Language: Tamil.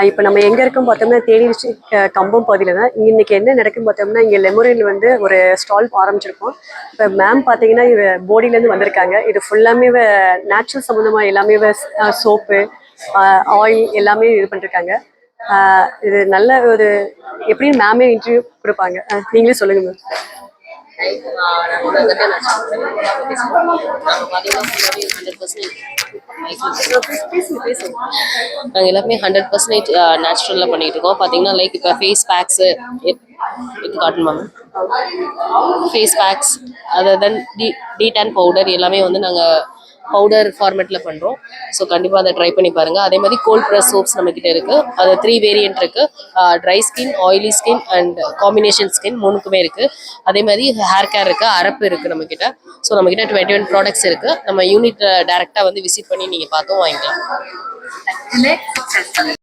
இப்போ நம்ம எங்கே இருக்கோம் பார்த்தோம்னா தேனி கம்பம் பகுதியில் தான். இன்னைக்கு என்ன நடக்குன்னு பார்த்தோம்னா இங்கே லெமோரியல் வந்து ஒரு ஸ்டால் ஆரம்பிச்சிருக்கோம். இப்போ மேம் பார்த்தீங்கன்னா போடியிலேருந்து வந்திருக்காங்க. இது ஃபுல்லாமே நேச்சுரல் சம்மந்தமாக எல்லாமே சோப்பு ஆயில் எல்லாமே இது பண்ணிருக்காங்க. இது நல்ல ஒரு எப்படின்னு மேமே இன்டர்வியூ கொடுப்பாங்க. நீங்களே சொல்லுங்க மேம். நாங்கள் எல்லாமே 100% நேச்சுரலில் பண்ணிட்டு இருக்கோம். பார்த்தீங்கன்னா லைக் இப்போ ஃபேஸ் பேக்ஸு காட்டணுமா ma'am? Face packs other then டீடான் பவுடர் எல்லாமே வந்து நாங்கள் பவுடர் ஃபார்மேட்டில் பண்ணுறோம். ஸோ கண்டிப்பாக அதை ட்ரை பண்ணி பாருங்கள். அதே மாதிரி கோல்ட் ப்ரெஸ் சோப்ஸ் நம்மக்கிட்ட இருக்குது. அது 3 வேரியன்ட் இருக்குது. Dry skin, oily skin and combination skin 3க்குமே இருக்குது. அதே மாதிரி ஹேர் கேர் இருக்குது, அரப்பு இருக்குது நம்மக்கிட்ட. ஸோ நம்மக்கிட்ட 21 ப்ராடக்ட்ஸ் இருக்குது. நம்ம யூனிட் டேரெக்டாக வந்து விசிட் பண்ணி நீங்கள் பார்த்தும் வாங்கிக்கலாம்.